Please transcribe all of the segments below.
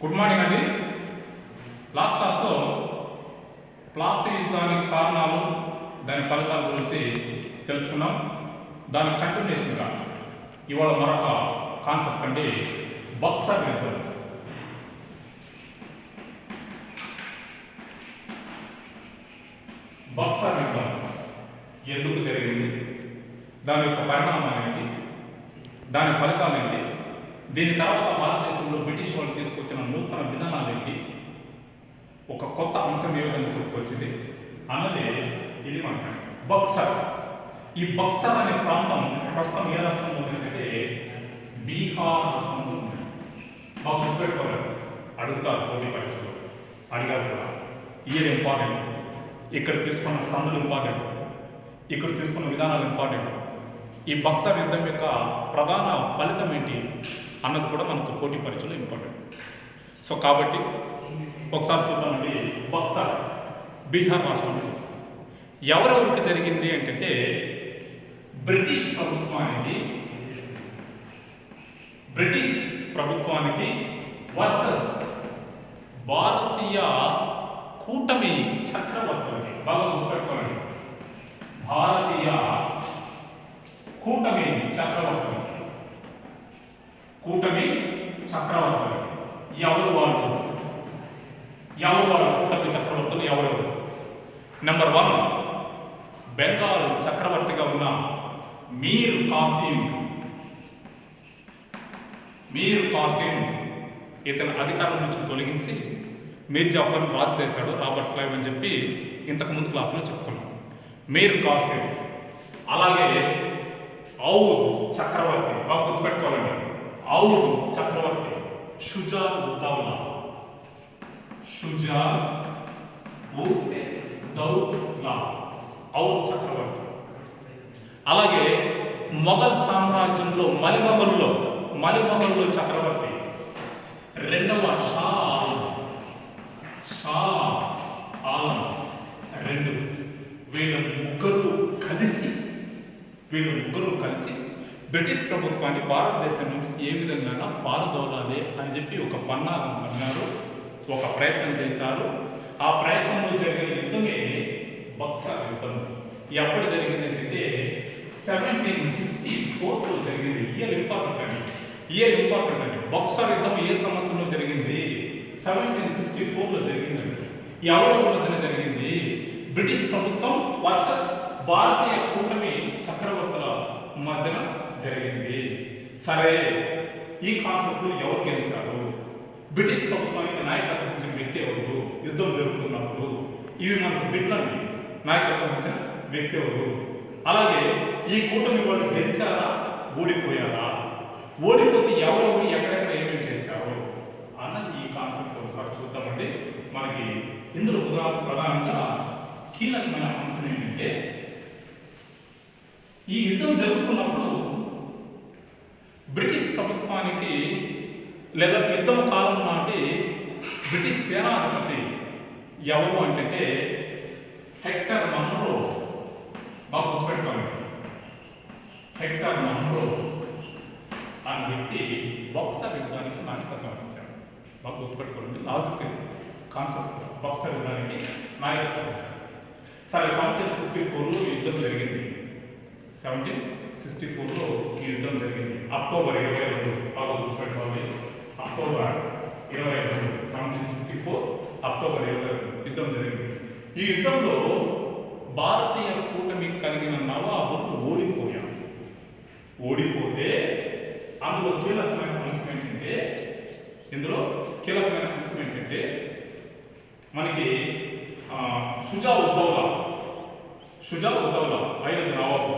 Good morning అండి. Last క్లాస్లో ప్లాసీ యుద్ధానికి కారణాలు, దాని ఫలితాల గురించి తెలుసుకున్నాం. దాని కంటిన్యూషన్గా ఇవాళ మరొక కాన్సెప్ట్ అండి, బక్సర్ యుద్ధం. బక్సర్ యుద్ధం ఎందుకు జరిగింది, దాని యొక్క పరిణామాలు ఏంటి, దాని ఫలితాలు ఏంటి, దీని తర్వాత భారతదేశంలో బ్రిటిష్ వాళ్ళు తీసుకొచ్చిన నూతన విధానాలు ఏంటి, ఒక కొత్త అంశం ఏ విధంగా పుట్టుకొచ్చింది అన్నది ఇది మన బక్సర్. ఈ బక్సర్ అనే ప్రాంతం ప్రస్తుతం ఏ రాష్ట్రంలో ఉందంటే బీహార్ రాష్ట్రంలో ఉంది. మాకు గుర్తుపెట్టుకోవాలి, అడుగుతారు పోటీ పరీక్షలు, అడిగారు కూడా. ఇయర్ ఇంపార్టెంట్, ఇక్కడ తీసుకున్న సందులు ఇంపార్టెంట్, ఇక్కడ తీసుకున్న విధానాలు ఇంపార్టెంట్. ఈ బక్సర్ యుద్ధం యొక్క ప్రధాన ఫలితం ఏంటి అన్నది కూడా మనకు పోటీ పరీక్షలు ఇంపార్టెంట్. సో కాబట్టి ఒకసారి చూద్దామండి. బక్సర్ బీహార్ రాష్ట్రంలో ఎవరెవరికి జరిగింది అంటే బ్రిటిష్ ప్రభుత్వానికి వర్సెస్ భారతీయ కూటమి చక్రవర్తులకి. బాగా గుర్తుపెట్టుకోండి, భారతీయ కూటమి చక్రవర్తులు. ఎవరు వాళ్ళు కూటమి చక్రవర్తులు ఎవరెవరు? నెంబర్ 1, బెంగాల్ చక్రవర్తిగా ఉన్న మీర్ కాసిం. ఇతను అధికారం నుంచి తొలగించి మీర్ జాఫర్ రాజు చేశాడు, రాబర్ట్ క్లైవ్ అని చెప్పి ఇంతకుముందు క్లాసులో చెప్పుకున్నాం. మీర్ కాసిం. అలాగే ఔద్ చక్రవర్తి, బాగా గుర్తుపెట్టుకోవాలండి. ఔద్ చక్రవర్తి షుజా ఉద్ దౌలా, ఔద్ చక్రవర్తి. అలాగే మొఘల్ సామ్రాజ్యంలో మలిమగల్లో చక్రవర్తి రెండవ షా ఆలం. వీళ్ళ ముగ్గురు కలిసి బ్రిటిష్ ప్రభుత్వాన్ని భారతదేశం నుంచి ఏ విధంగా పారదోలాలి అని చెప్పి ఒక పన్నాగం అన్నారు, ఒక ప్రయత్నం చేశారు. ఆ ప్రయత్నంలో జరిగిన యుద్ధమే బక్సర్ యుద్ధం. ఎప్పుడు జరిగింది అంటే 1764లో జరిగింది. ఇయర్ ఇంపార్టెంట్ అండి. బక్సర్ యుద్ధం ఏ సంవత్సరంలో జరిగింది? 1764లో జరిగిందండి. ఎవరి మధ్యన జరిగింది? బ్రిటిష్ ప్రభుత్వం వర్సెస్ భారతీయ కూటమి చక్రవర్తుల మధ్యన జరిగింది. సరే, ఈ కాన్సెప్ట్లో ఎవరు గెలిచారు? బ్రిటిష్ ప్రభుత్వానికి నాయకత్వం ఇచ్చిన వ్యక్తి ఎవరు? యుద్ధం జరుగుతున్నప్పుడు ఇవి మనకు బిట్లండి. నాయకత్వం ఇచ్చిన వ్యక్తి ఎవరు? అలాగే ఈ కూటమి వాళ్ళు గెలిచారా, ఓడిపోయారా? ఓడిపోతే ఎవరెవరు ఎక్కడెక్కడ ఏమేమి చేశారు అన్నది ఈ కాన్సెప్ట్ ఒకసారి చూద్దామండి. మనకి ఇందులో ప్రధానంగా కీలకమైన అంశం ఏంటంటే, ఈ యుద్ధం జరుగుతున్నప్పుడు బ్రిటిష్ ప్రభుత్వానికి లేదా యుద్ధం కాలం నాటి బ్రిటిష్ సేనాధిపతి ఎవరు అంటే హెక్టర్ మన్రో. బాగా గుర్తుపెట్టుకోండి, హెక్టర్ మన్రో అనే వ్యక్తి బక్సర్ యుద్ధానికి నాయకత్వం వహించాడు. బాగా గుర్తుపెట్టుకోండి, లాజిక్ కాన్సెప్ట్. బక్సర్ యుద్ధానికి నాయకత్వం వహించాడు. సరే, 1764లో యుద్ధం జరిగింది. 1764లో ఈ యుద్ధం జరిగింది. అక్టోబర్ 22, బాగా గుర్తుపెట్టుకోవాలి, అక్టోబర్ 22, 1764 అక్టోబర్ 22 యుద్ధం జరిగింది. ఈ యుద్ధంలో భారతీయ కూటమి కలిగిన నవాబులు ఓడిపోతే అందులో కీలకమైన అంశం ఏంటంటే మనకి షుజా ఉద్ దౌలా అయోధ్య నవాబు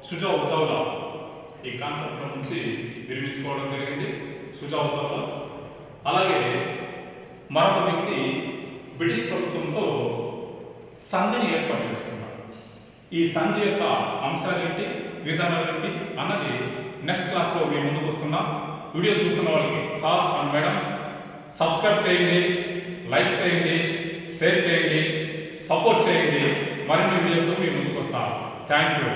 షుజా ఉద్ దౌలా ఈ కాన్సెప్ట్ నుంచి విరమించుకోవడం జరిగింది. షుజా ఉద్ దౌలా. అలాగే మరొక వ్యక్తి బ్రిటిష్ ప్రభుత్వంతో సంధిని ఏర్పాటు చేసుకున్నారు. ఈ సంధి యొక్క అంశాలు ఏంటి, విధానాలు ఏంటి అన్నది నెక్స్ట్ క్లాస్లో మేము ముందుకు వస్తున్నాం. వీడియో చూస్తున్న వాళ్ళకి సార్స్ అండ్ మేడమ్స్ సబ్స్క్రైబ్ చేయండి, లైక్ చేయండి, షేర్ చేయండి, సపోర్ట్ చేయండి. మరిన్ని వీడియోతో మేము ముందుకు వస్తాం. Thank you.